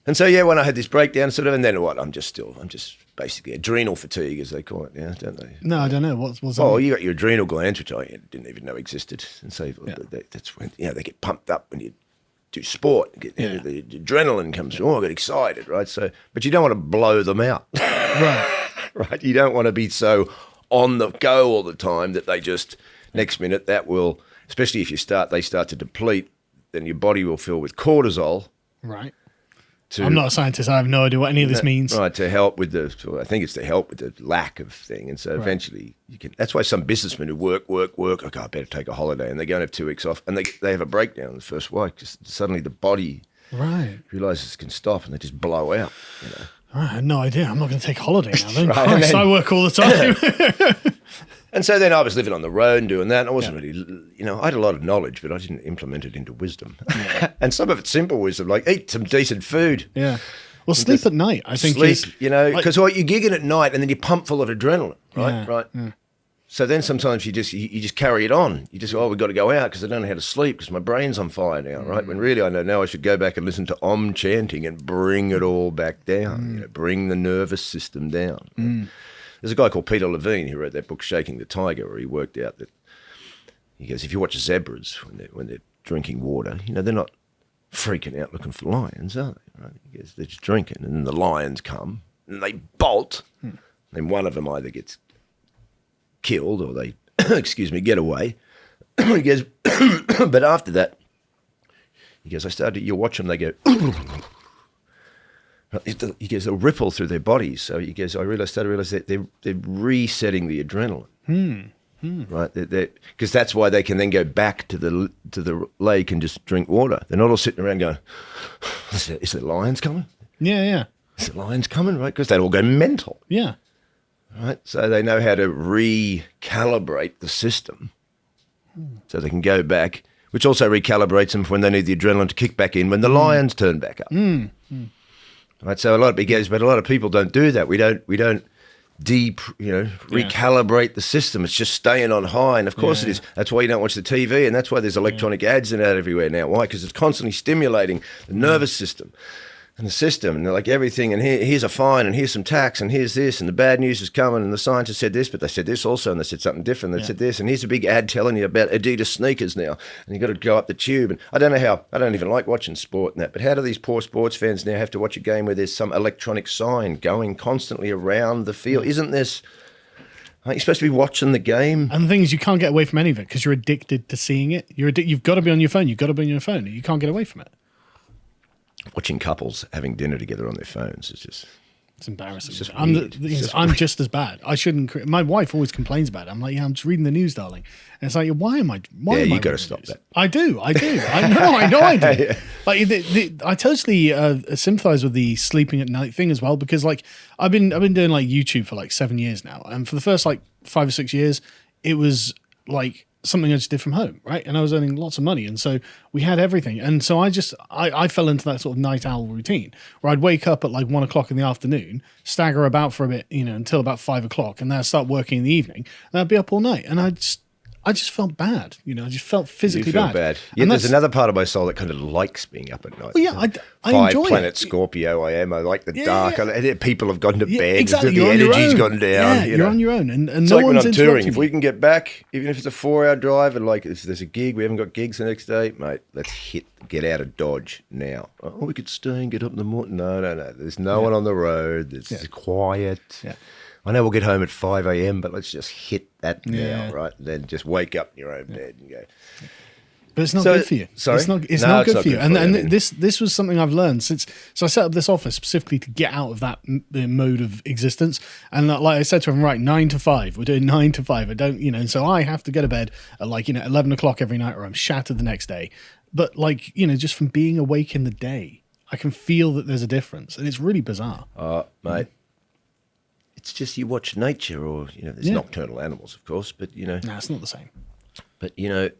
And so, yeah, when I had this breakdown, sort of, and then what? I'm just basically adrenal fatigue, as they call it now, don't they? No, I don't know. What's that? Oh, you got your adrenal glands, which I didn't even know existed. And so that's when, they get pumped up when you do sport. The adrenaline comes through. Oh, I get excited, right? So, but you don't want to blow them out. Right. Right? You don't want to be so on the go all the time that they just, next minute, that will, especially if they start to deplete, then your body will fill with cortisol. Right. I'm not a scientist. I have no idea what any of this means. Right, to help with I think it's to help with the lack of thing. And so eventually you can, that's why some businessmen who work, okay, I better take a holiday, and they go and have 2 weeks off, and they have a breakdown in the first week, because suddenly the body realizes it can stop, and they just blow out, I had no idea. I'm not going to take a holiday now then. Christ, I work all the time. And so then I was living on the road and doing that, and I wasn't really, I had a lot of knowledge, but I didn't implement it into wisdom. And some of it's simple wisdom, like eat some decent food. Yeah. Well, sleep at night, I think. Sleep, because you're gigging at night, and then you pump full of adrenaline, right? Yeah, right. Yeah. So then sometimes you just carry it on. You just go, we've got to go out because I don't know how to sleep because my brain's on fire now, right? When really I know now I should go back and listen to Om chanting and bring it all back down, bring the nervous system down. There's a guy called Peter Levine who wrote that book, Shaking the Tiger, where he worked out that, he goes, if you watch zebras when they're drinking water, they're not freaking out looking for lions, are they? Right? He goes, they're just drinking, and then the lions come and they bolt. Then one of them either gets killed or they, get away. He goes, but after that, he goes, you watch them, they go, he goes, they'll ripple through their bodies. So he goes, I started to realize that they're resetting the adrenaline. Right, because that's why they can then go back to the lake and just drink water. They're not all sitting around going, is there lions coming? Yeah. Is there lions coming? Right, because they'd all go mental. Yeah. Right, so they know how to recalibrate the system, so they can go back, which also recalibrates them for when they need the adrenaline to kick back in when the lions turn back up. Right, so a lot of people don't do that. We don't recalibrate the system. It's just staying on high, and of course it is. That's why you don't watch the TV, and that's why there's electronic ads and that everywhere now. Why? Because it's constantly stimulating the nervous system and the system, and they're like everything, and here's a fine, and here's some tax, and here's this, and the bad news is coming, and the scientists said this, but they said this also, and they said something different. They said this, and here's a big ad telling you about Adidas sneakers now, and you've got to go up the tube. And I don't even like watching sport and that, but how do these poor sports fans now have to watch a game where there's some electronic sign going constantly around the field? Isn't this... Aren't you supposed to be watching the game? And the thing is, you can't get away from any of it because you're addicted to seeing it. You've got to be on your phone. You've got to be on your phone. You can't get away from it. Watching couples having dinner together on their phones is just... It's embarrassing. It's just I'm just as bad. I shouldn't... My wife always complains about it. I'm like, I'm just reading the news, darling. And it's like, why am I you got to stop that. I do. I know I do. Like, I totally sympathize with the sleeping at night thing as well, because like I've been doing like YouTube for like 7 years now, and for the first like 5 or 6 years, it was like something I just did from home, right? And I was earning lots of money, and so we had everything. And so I fell into that sort of night owl routine where I'd wake up at like 1 o'clock in the afternoon, stagger about for a bit, until about 5 o'clock, and then I'd start working in the evening, and I'd be up all night, and I just felt bad, I just felt physically bad. Yeah, there's another part of my soul that kind of likes being up at night. Well, yeah, I enjoy Planet it. Scorpio, I am. I like the dark. People have gone to bed. Exactly. The energy's gone down. Yeah, you're on your own, and it's no like when one's I'm touring. interrupting If we can get back, even if it's a 4-hour drive, and like if there's a gig, we haven't got gigs the next day, mate. Let's get out of Dodge now. Oh, we could stay and get up in the morning. No. There's no one on the road. It's quiet. Yeah. I know we'll get home at 5 a.m., but let's just hit that now, right? And then just wake up in your own bed and go. But it's not good for you. Sorry? It's not good for you. And this was something I've learned since. So I set up this office specifically to get out of that mode of existence. And like I said to him, right, 9 to 5. We're doing 9 to 5. I don't, and so I have to go to bed at 11 o'clock every night, or I'm shattered the next day. But just from being awake in the day, I can feel that there's a difference, and it's really bizarre. Mate. It's just you watch nature, or there's nocturnal animals, of course, but no, it's not the same. But I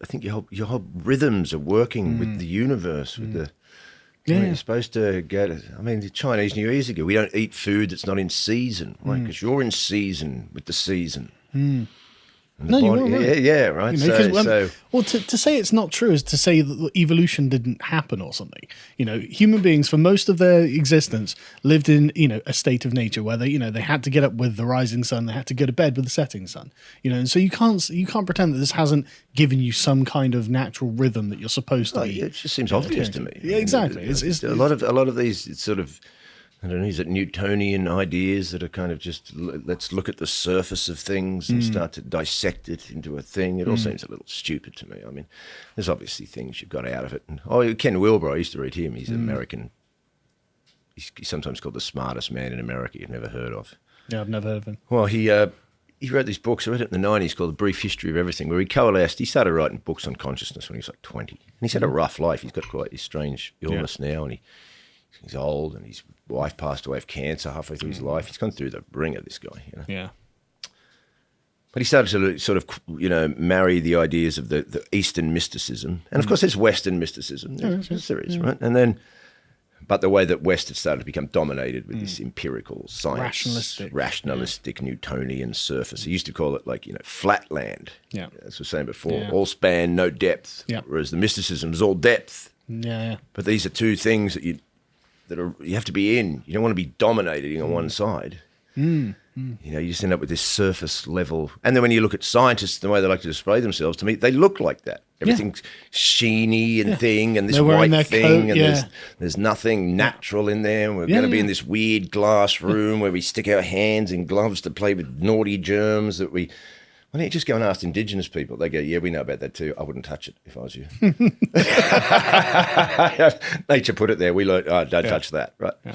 think your whole rhythms are working with the universe, with the. You're supposed to go to. I mean, the Chinese New Year's ago, we don't eat food that's not in season, right? Because you're in season with the season. No, you are right. Yeah, right. You know, 'cause, well, to say it's not true is to say that evolution didn't happen or something. You know, human beings for most of their existence lived in, you know, a state of nature where they, you know, they had to get up with the rising sun, they had to go to bed with the setting sun. You know, and so you can't pretend that this hasn't given you some kind of natural rhythm that you're supposed to be. It just seems obvious to me. Yeah, exactly. It's a lot of these sort of, I don't know, is it Newtonian ideas that are kind of just let's look at the surface of things and start to dissect it into a thing. It all seems a little stupid to me. I mean, there's obviously things you've got out of it. And, Ken Wilber, I used to read him. He's an American. He's sometimes called the smartest man in America you've never heard of. Yeah, I've never heard of him. Well, he wrote these books. I read it in the 90s called The Brief History of Everything, where he started writing books on consciousness when he was like 20. And he's had a rough life. He's got quite a strange illness now, and he's old, and his wife passed away of cancer halfway through his life. He's gone through the ringer, this guy. You know? Yeah. But he started to sort of, you know, marry the ideas of the Eastern mysticism. And of course, there's Western mysticism. There is, right? And then, but the way that West had started to become dominated with this empirical science, rationalistic Newtonian surface. He used to call it like, you know, flatland. Yeah. As I was saying before, all span, no depth. Yeah. Whereas the mysticism is all depth. Yeah. But these are two things that you have to be in. You don't want to be dominating on one side. You know, you just end up with this surface level. And then when you look at scientists, the way they like to display themselves, to me, they look like that. Everything's sheeny and thing, and this white thing, coat, and there's nothing natural in there. We're going to be in this weird glass room where we stick our hands in gloves to play with naughty germs that we... Why don't you just go and ask Indigenous people? They go, yeah, we know about that too. I wouldn't touch it if I was you. Nature put it there. We learned, don't touch that, right? Yeah.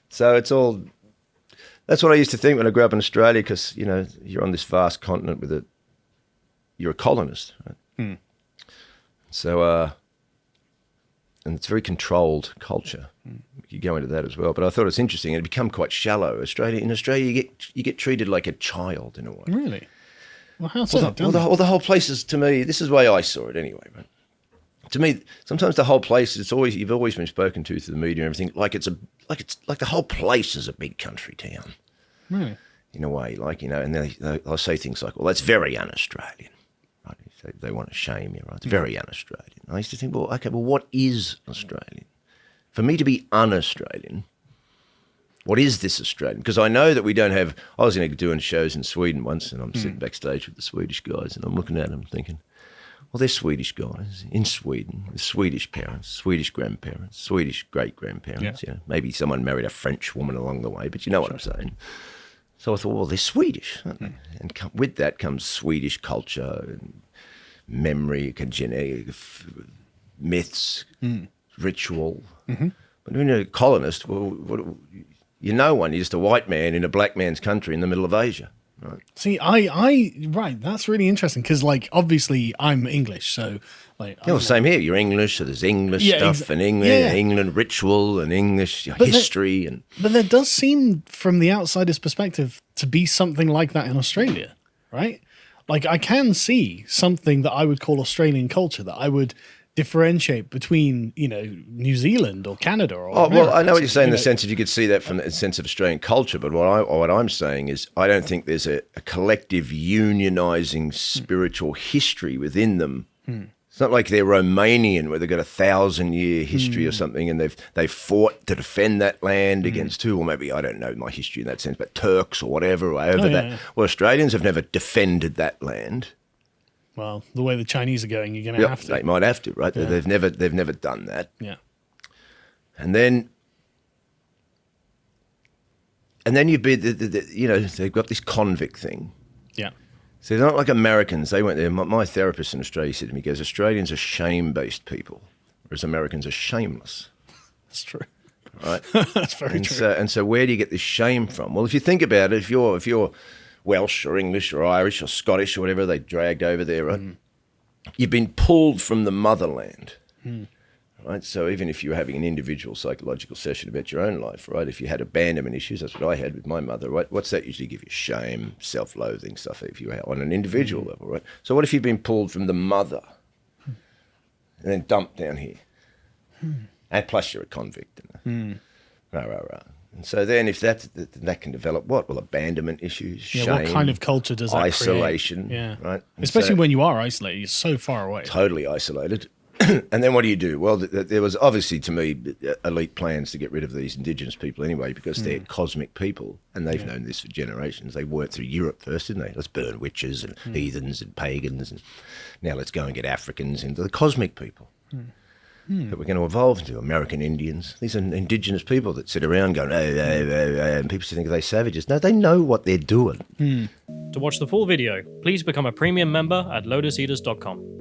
So it's all... That's what I used to think when I grew up in Australia, because, you know, you're on this vast continent you're a colonist, right? So, and it's a very controlled culture. You go into that as well. But I thought it's interesting. It had become quite shallow. In Australia, you get treated like a child in a way. Really? Well, how's that? Well, the whole place is, to me, this is the way I saw it anyway, right? To me, sometimes the whole place, you've always been spoken to through the media and everything, like the whole place is a big country town. Really? In a way, like, you know, and they'll say things like, well, that's very un-Australian. Right? They want to shame you, right? It's very un-Australian. I used to think, well, okay, what is Australian? For me to be un-Australian, what is this Australian? Because I know that we don't have... I was doing shows in Sweden once, and I'm sitting backstage with the Swedish guys, and I'm looking at them thinking, well, they're Swedish guys in Sweden with Swedish parents, Swedish grandparents, Swedish great-grandparents. You know, maybe someone married a French woman along the way, but you know what I'm saying. So I thought, well, they're Swedish. And with that comes Swedish culture, and memory, genetic, myths, ritual. But when you're a colonist, well, you're no one. You're just a white man in a black man's country in the middle of Asia. Right. See, right. That's really interesting because, like, obviously, I'm English, so like. Yeah, well, same here. You're English, so there's English stuff and England ritual and English history, But there does seem, from the outsider's perspective, to be something like that in Australia, right? Like, I can see something that I would call Australian culture that I would differentiate between, you know, New Zealand or Canada or America. Well, I know what you're saying in the sense of you could see that from the sense of Australian culture, but what I'm saying is I don't think there's a collective unionizing spiritual history within them. It's not like they're Romanian where they've got 1,000-year history or something, and they've fought to defend that land against who, or maybe I don't know my history in that sense, but Turks or whatever, or over that. Yeah. Well, Australians have never defended that land. Well, the way the Chinese are going, you're going to have to. They might have to, right? Yeah. They've never done that. Yeah. And then you'd be, you know, they've got this convict thing. Yeah. So they're not like Americans. They went there. My therapist in Australia said to me, he goes, Australians are shame-based people, whereas Americans are shameless. That's true. Right? That's very true. So where do you get this shame from? Well, if you think about it, if you're Welsh or English or Irish or Scottish or whatever they dragged over there, right? You've been pulled from the motherland, right? So even if you're having an individual psychological session about your own life, right? If you had abandonment issues, that's what I had with my mother, right? What's that usually give you? Shame, self-loathing stuff if you're on an individual level, right? So what if you've been pulled from the mother and then dumped down here? And plus you're a convict. Right. And so then if that can develop what? Well, abandonment issues, shame. What kind of culture does that isolation, create? Yeah. right? And Especially so, when you are isolated, you're so far away. totally isolated. And then what do? Well, there was obviously, to me, elite plans to get rid of these indigenous people anyway, because they're cosmic people, and they've known this for generations. They worked through Europe first, didn't they? Let's burn witches and heathens and pagans, and now let's go and get Africans into the cosmic people that we're going to evolve into. American Indians. These are indigenous people that sit around going, and people think they're savages. No, they know what they're doing. To watch the full video, please become a premium member at lotuseaters.com.